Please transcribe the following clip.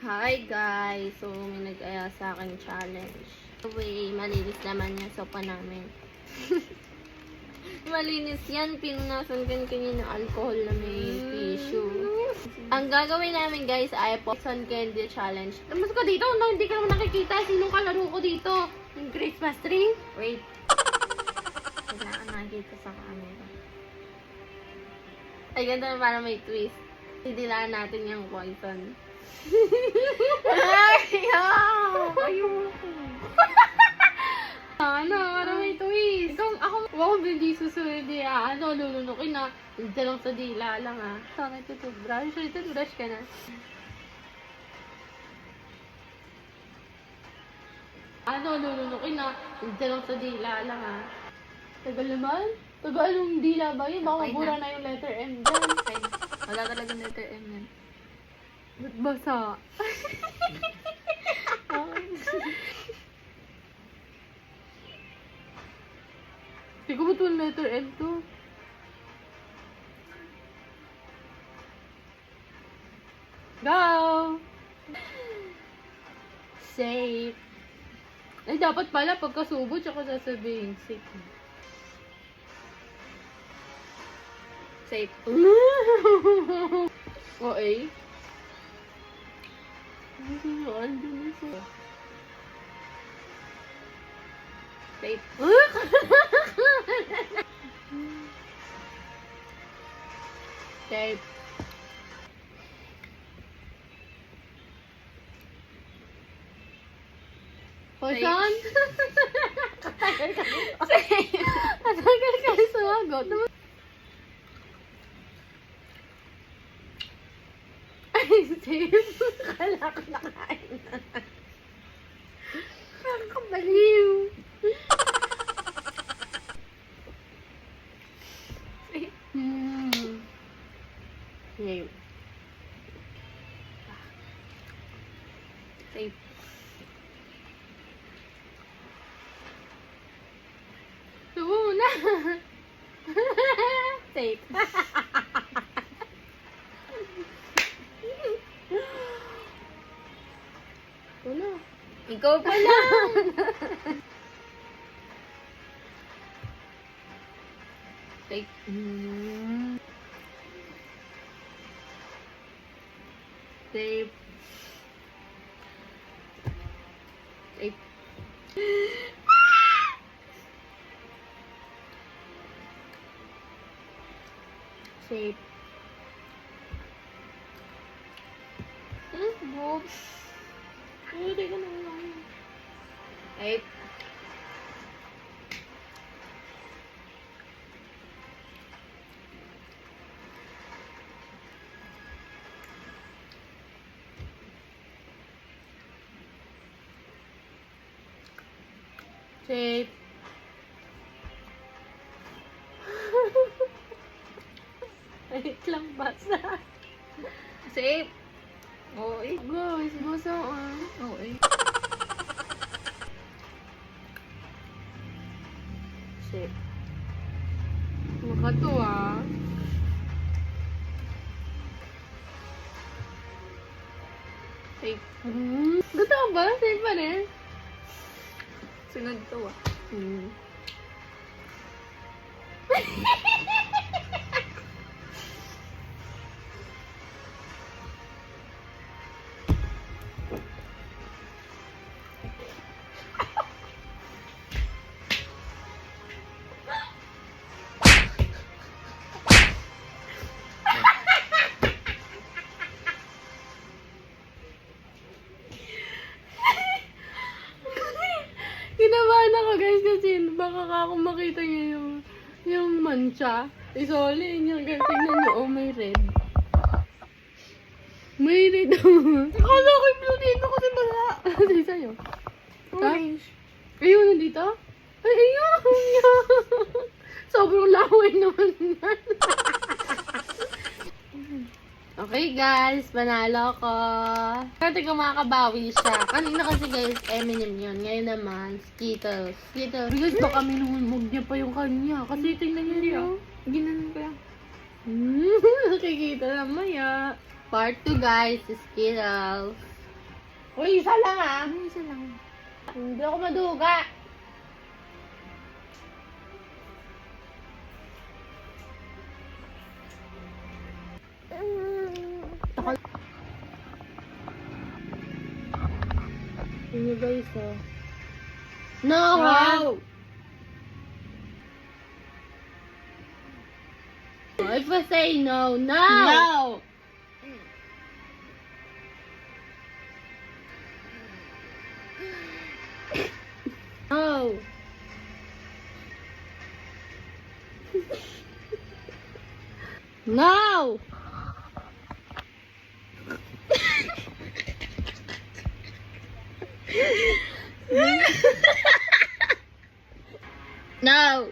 Hi guys! So, may nag-aya sa akin challenge. Anyway, malinis naman yung sopa namin. Malinis yan. Pinunasan ko kanina alcohol na may tissue. Ang gagawin namin guys ay Poison Candy Challenge. Mas ko dito, no, hindi ka naman nakikita. Sinong kalaro ko dito? Yung Christmas tree? Wait. Kailangan nakikita sa camera. Ay, ganda na para may twist. Hidilaan natin yung poison. Ayoko. Ano, para may twist. Ako hindi susunod yan. Lulunukin na. Hindi lang sa dila lang Saan ito toothbrush? Toothbrush ka na. Lulunukin na. Hindi lang sa dila lang Tagal naman? Tagal yung dila ba yun? Baka mabura na yung letter M dyan. Wala talagang letter M yan. Ba't basa? Hindi ko ba ito letter M to? Go! Safe. Ay, dapat pala pagkasubo tsaka sasabihin. Safe. Safe. Okay. Safe. Safe. Poison? Katagal ka sumagot. Ay, safe. Kala ko nakain na. Nakakabaliw. Safe. Safe. Safe. Subo na. Safe. Wala. Ikaw pa lang. Safe. Safe. Safe. Safe. Boobs. Hindi ka na lang. Safe. Safe. Wait lang, basa. Safe. Oo, eh. Guys, basa Oo, eh. Safe. Makatuwa. Safe. Gusto ka ba? Safe pa rin. Sunod to Kinabahan ako guys kasi baka ako makita niya yung mancha. Isoli niya guys. Tingnan niyo, oh may red. May red. Akala ko yung blue dito kasi wala. Kasi sa'yo. Orange. Ayun, nandito? Ay, ayun. Sobrang laway naman yan. Okay guys, panalo ko. Kasi kung makakabawi siya. Kanina kasi guys, M&M yun. Ngayon naman, Skittles. Skittles. Guys, baka minumulmog niya pa yung kanya. Kasi tingnan niyo yun. Ginanon ko lang. Nakikita na maya. Part 2 guys, Skittles. Uy, isa lang ah. Ano isa lang? Hindi ako maduga. Ano guys oh. No! Wow! If I say no, no! No! No! No! No!